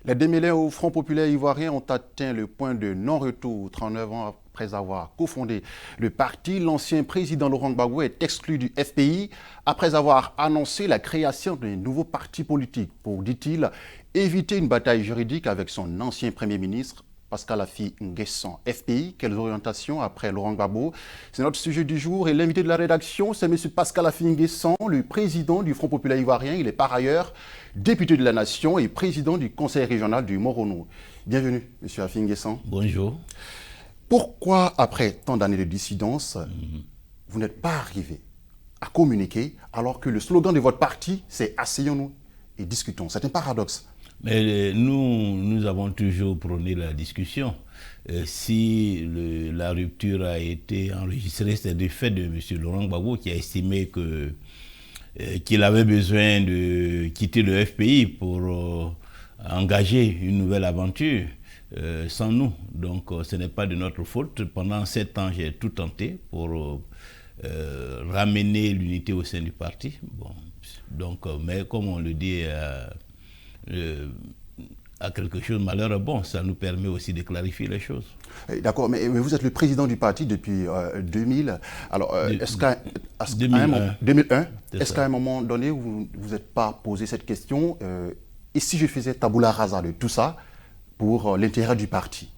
Les démêlés au Front populaire ivoirien ont atteint le point de non-retour 39 ans après avoir cofondé le parti. L'ancien président Laurent Gbagbo est exclu du FPI après avoir annoncé la création d'un nouveau parti politique pour, dit-il, éviter une bataille juridique avec son ancien premier ministre Pascal Affi N'Guessan. FPI, quelles orientations après Laurent Gbagbo? C'est notre sujet du jour et l'invité de la rédaction, c'est M. Pascal Affi N'Guessan, le président du Front populaire ivoirien. Il est par ailleurs député de la Nation et président du conseil régional du Morono. Bienvenue, M. Affi N'Guessan. Bonjour. Pourquoi, après tant d'années de dissidence, vous n'êtes pas arrivé à communiquer alors que le slogan de votre parti, c'est « Asseyons-nous et discutons ». C'est un paradoxe. Mais nous avons toujours prôné la discussion. Si la rupture a été enregistrée, c'est du fait de M. Laurent Gbagbo qui a estimé qu'il avait besoin de quitter le FPI pour engager une nouvelle aventure sans nous. Donc ce n'est pas de notre faute. Pendant 7 ans, j'ai tout tenté pour ramener l'unité au sein du parti. Bon, donc, mais comme on le dit, à quelque chose de malheur, bon, ça nous permet aussi de clarifier les choses. D'accord, mais vous êtes le président du parti depuis 2000. Alors, est-ce qu'à 2001, est-ce qu'à un moment donné, vous ne vous êtes pas posé cette question et si je faisais tabula rasa de tout ça pour l'intérêt du parti?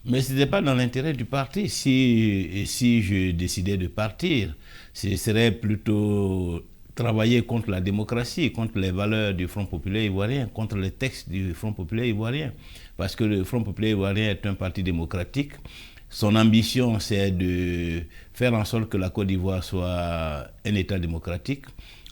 Mais ce n'était pas dans l'intérêt du parti. Si je décidais de partir, ce serait plutôt travailler contre la démocratie, contre les valeurs du Front populaire ivoirien, contre les textes du Front populaire ivoirien. Parce que le Front populaire ivoirien est un parti démocratique. Son ambition, c'est de faire en sorte que la Côte d'Ivoire soit un État démocratique.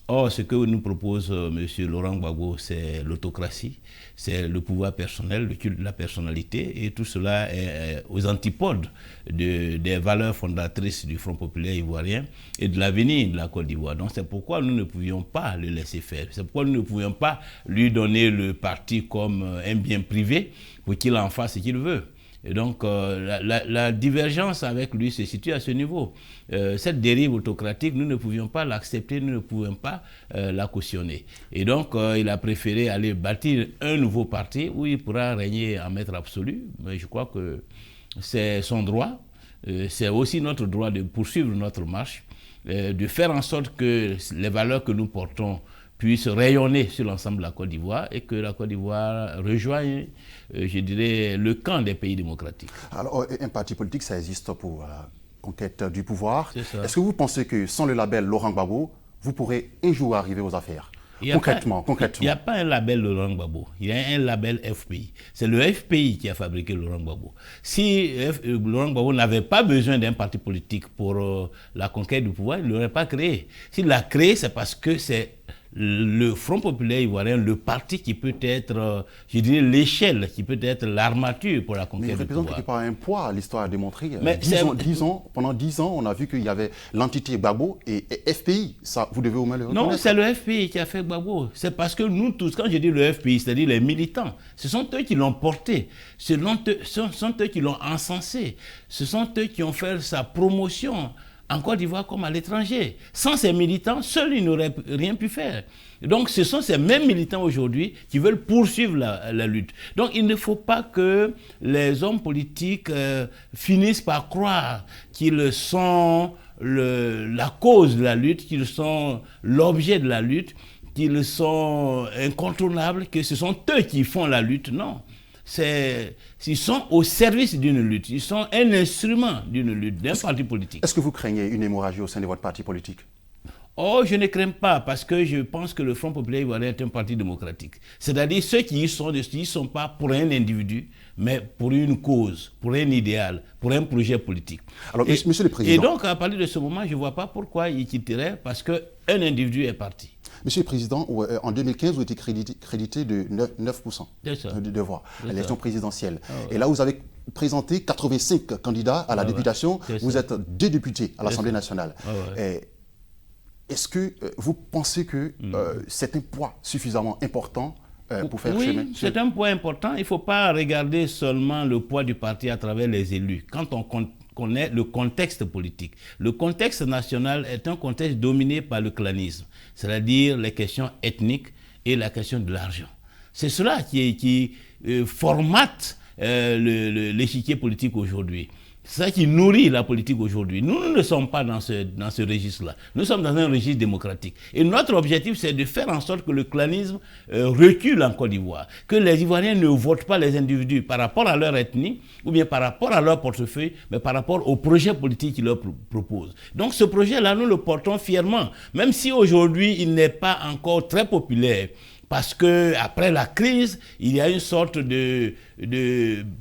Or, ce que nous propose M. Laurent Gbagbo, c'est l'autocratie, c'est le pouvoir personnel, le culte de la personnalité, et tout cela est aux antipodes des valeurs fondatrices du Front populaire ivoirien et de l'avenir de la Côte d'Ivoire. Donc c'est pourquoi nous ne pouvions pas le laisser faire, c'est pourquoi nous ne pouvions pas lui donner le parti comme un bien privé pour qu'il en fasse ce qu'il veut. Et donc, la divergence avec lui se situe à ce niveau. Cette dérive autocratique, nous ne pouvions pas l'accepter, nous ne pouvions pas la cautionner. Et donc, il a préféré aller bâtir un nouveau parti où il pourra régner en maître absolu. Mais je crois que c'est son droit. C'est aussi notre droit de poursuivre notre marche, de faire en sorte que les valeurs que nous portons puisse rayonner sur l'ensemble de la Côte d'Ivoire et que la Côte d'Ivoire rejoigne, je dirais, le camp des pays démocratiques. Alors, un parti politique, ça existe pour la conquête du pouvoir. Est-ce que vous pensez que sans le label Laurent Gbagbo, vous pourrez un jour arriver aux affaires? Concrètement. Il n'y a pas un label Laurent Gbagbo, il y a un label FPI. C'est le FPI qui a fabriqué Laurent Gbagbo. Si Laurent Gbagbo n'avait pas besoin d'un parti politique pour la conquête du pouvoir, il ne l'aurait pas créé. S'il l'a créé, c'est parce que c'est le Front populaire ivoirien, le parti qui peut être, je dirais, l'échelle, qui peut être l'armature pour la conquête du pouvoir. Mais il représente quelque part un poids, l'histoire a démontré. Pendant 10 ans, on a vu qu'il y avait l'entité Gbagbo et FPI. Ça, vous devez au moins le reconnaître. Non, c'est le FPI qui a fait Gbagbo. C'est parce que nous tous, quand je dis le FPI, c'est-à-dire les militants, ce sont eux qui l'ont porté, ce sont eux qui l'ont encensé, ce sont eux qui ont fait sa promotion en Côte d'Ivoire comme à l'étranger. Sans ces militants, seuls ils n'auraient rien pu faire. Donc ce sont ces mêmes militants aujourd'hui qui veulent poursuivre la lutte. Donc il ne faut pas que les hommes politiques finissent par croire qu'ils sont la cause de la lutte, qu'ils sont l'objet de la lutte, qu'ils sont incontournables, que ce sont eux qui font la lutte. Non. Ils sont au service d'une lutte, ils sont un instrument d'une lutte, d'un parti politique. Est-ce que vous craignez une hémorragie au sein de votre parti politique? Oh, je ne crains pas, parce que je pense que le Front populaire ivoirien est un parti démocratique. C'est-à-dire ceux qui y sont, ils ne sont pas pour un individu, mais pour une cause, pour un idéal, pour un projet politique. Alors, Monsieur le Président... Et donc, à partir de ce moment, je ne vois pas pourquoi ils quitteraient, parce qu'un individu est parti. Monsieur le Président, en 2015, vous avez été crédité de 9% de voix à l'élection présidentielle. Et là, vous avez présenté 85 candidats à la députation. Vous êtes 2 députés à l'Assemblée nationale. Est-ce que vous pensez que c'est un poids suffisamment important pour faire chemin? Oui, c'est un poids important. Il ne faut pas regarder seulement le poids du parti à travers les élus. Quand on connaît le contexte politique. Le contexte national est un contexte dominé par le clanisme, c'est-à-dire les questions ethniques et la question de l'argent. C'est cela qui formate l'échiquier politique aujourd'hui. C'est ça qui nourrit la politique aujourd'hui. Nous ne sommes pas dans ce registre-là. Nous sommes dans un registre démocratique. Et notre objectif, c'est de faire en sorte que le clanisme recule en Côte d'Ivoire. Que les Ivoiriens ne votent pas les individus par rapport à leur ethnie ou bien par rapport à leur portefeuille, mais par rapport au projet politique qu'ils leur proposent. Donc ce projet-là, nous le portons fièrement. Même si aujourd'hui, il n'est pas encore très populaire. Parce qu'après la crise, il y a une sorte de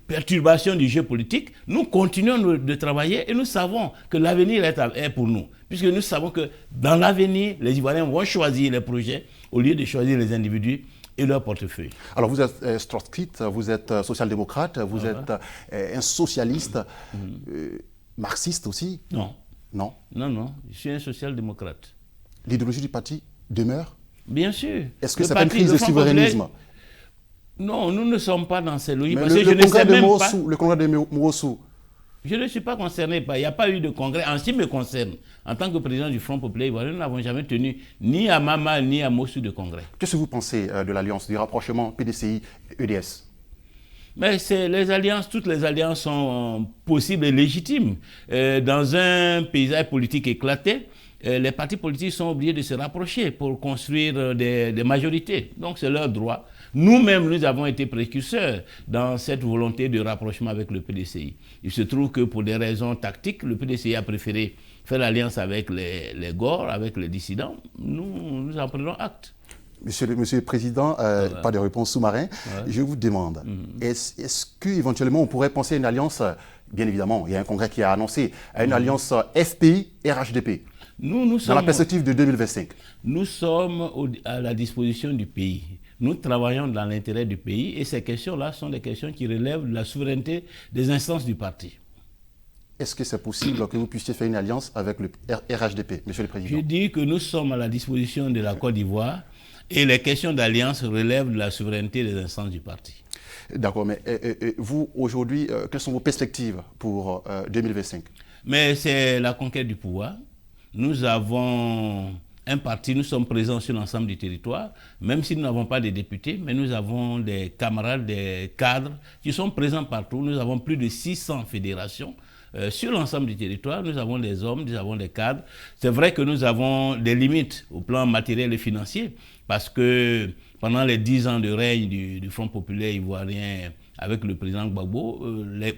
perturbation du jeu politique. Nous continuons de travailler et nous savons que l'avenir est pour nous. Puisque nous savons que dans l'avenir, les Ivoiriens vont choisir les projets au lieu de choisir les individus et leur portefeuille. Alors vous êtes trotskiste, vous êtes social-démocrate, vous êtes un socialiste, marxiste aussi? Non. Non? Non, je suis un social-démocrate. L'idéologie du parti demeure? Bien sûr. Est-ce que c'est pas une crise de souverainisme? Non, nous ne sommes pas dans ces logiques. Le congrès de Mourossou. Je ne suis pas concerné. Il n'y a pas eu de congrès. En ce qui me concerne, en tant que président du Front populaire ivoirien, nous n'avons jamais tenu ni à Mama ni à Mossou de congrès. Qu'est-ce que vous pensez de l'alliance, du rapprochement PDCI-EDS? Mais toutes les alliances sont possibles et légitimes. Dans un paysage politique éclaté, les partis politiques sont obligés de se rapprocher pour construire des majorités. Donc c'est leur droit. Nous-mêmes, nous avons été précurseurs dans cette volonté de rapprochement avec le PDCI. Il se trouve que pour des raisons tactiques, le PDCI a préféré faire l'alliance avec les Gor, avec les dissidents. Nous en prenons acte. Monsieur le Président, pas de réponse sous-marin. Je vous demande, est-ce qu'éventuellement on pourrait penser à une alliance, bien évidemment, il y a un congrès qui a annoncé, à une alliance FPI-RHDP dans la perspective de 2025? Nous sommes à la disposition du pays. Nous travaillons dans l'intérêt du pays et ces questions-là sont des questions qui relèvent de la souveraineté des instances du parti. Est-ce que c'est possible que vous puissiez faire une alliance avec le RHDP, Monsieur le Président? Je dis que nous sommes à la disposition de la Côte d'Ivoire et les questions d'alliance relèvent de la souveraineté des instances du parti. D'accord, mais vous, aujourd'hui, quelles sont vos perspectives pour 2025? Mais c'est la conquête du pouvoir. Nous avons un parti, nous sommes présents sur l'ensemble du territoire, même si nous n'avons pas de députés, mais nous avons des camarades, des cadres qui sont présents partout. Nous avons plus de 600 fédérations. Sur l'ensemble du territoire, nous avons des hommes, nous avons des cadres. C'est vrai que nous avons des limites au plan matériel et financier, parce que pendant les 10 ans de règne du Front populaire ivoirien avec le président Gbagbo,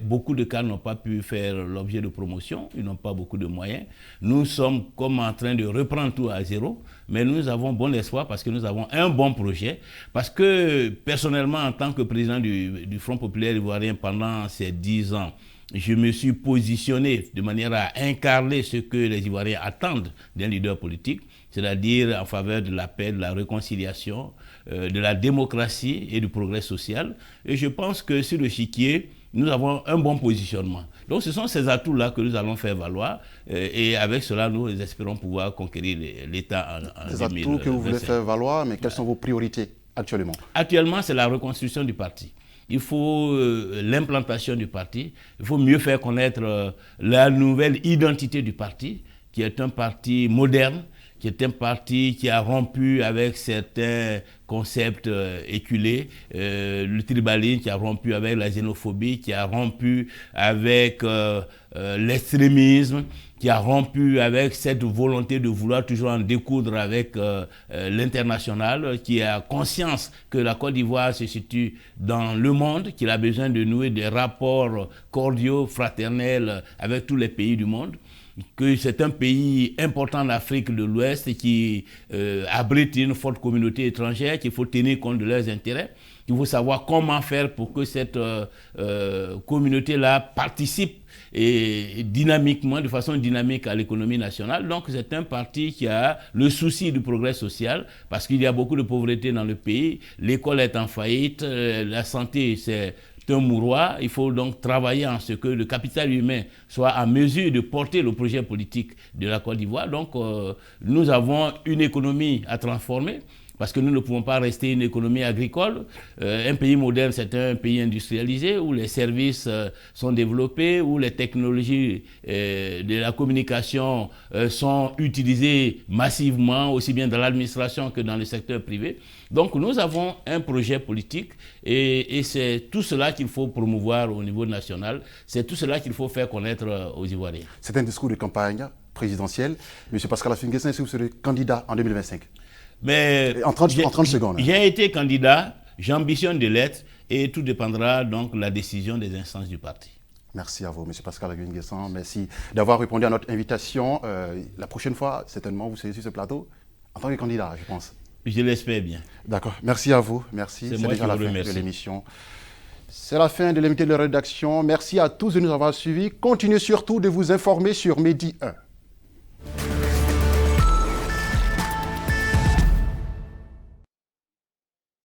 beaucoup de cadres n'ont pas pu faire l'objet de promotion, ils n'ont pas beaucoup de moyens. Nous sommes comme en train de reprendre tout à zéro, mais nous avons bon espoir parce que nous avons un bon projet, parce que personnellement, en tant que président du Front populaire ivoirien pendant ces 10 ans, je me suis positionné de manière à incarner ce que les Ivoiriens attendent d'un leader politique, c'est-à-dire en faveur de la paix, de la réconciliation, de la démocratie et du progrès social. Et je pense que sur le chiquier, nous avons un bon positionnement. Donc ce sont ces atouts-là que nous allons faire valoir et avec cela, nous espérons pouvoir conquérir l'État en 2025. Ces atouts que vous voulez faire valoir, mais quelles sont vos priorités actuellement? Actuellement, c'est la reconstruction du parti. Il faut l'implantation du parti, il faut mieux faire connaître la nouvelle identité du parti, qui est un parti moderne, qui est un parti qui a rompu avec certains concepts éculés, le tribalisme, qui a rompu avec la xénophobie, qui a rompu avec l'extrémisme, qui a rompu avec cette volonté de vouloir toujours en découdre avec l'international, qui a conscience que la Côte d'Ivoire se situe dans le monde, qu'il a besoin de nouer des rapports cordiaux, fraternels avec tous les pays du monde, que c'est un pays important d'Afrique de l'Ouest qui abrite une forte communauté étrangère, qu'il faut tenir compte de leurs intérêts, qu'il faut savoir comment faire pour que cette communauté-là participe et dynamiquement, de façon dynamique à l'économie nationale. Donc c'est un parti qui a le souci du progrès social parce qu'il y a beaucoup de pauvreté dans le pays, l'école est en faillite, la santé c'est un mouroir. Il faut donc travailler en ce que le capital humain soit à mesure de porter le projet politique de la Côte d'Ivoire. Donc nous avons une économie à transformer. Parce que nous ne pouvons pas rester une économie agricole. Un pays moderne, c'est un pays industrialisé où les services sont développés, où les technologies de la communication sont utilisées massivement, aussi bien dans l'administration que dans le secteur privé. Donc nous avons un projet politique et c'est tout cela qu'il faut promouvoir au niveau national. C'est tout cela qu'il faut faire connaître aux Ivoiriens. C'est un discours de campagne présidentielle. M. Pascal Affi N'Guessan, est-ce que vous serez candidat en 2025? Mais en 30 secondes. J'ai été candidat, j'ambitionne de l'être et tout dépendra donc de la décision des instances du parti. Merci à vous, M. Pascal Affi N'Guessan. Merci d'avoir répondu à notre invitation. La prochaine fois, certainement, vous serez sur ce plateau en tant que candidat, je pense. Je l'espère bien. D'accord. Merci à vous. Merci. C'est déjà la fin de l'émission. C'est la fin de l'invité de la rédaction. Merci à tous de nous avoir suivis. Continuez surtout de vous informer sur Medi 1.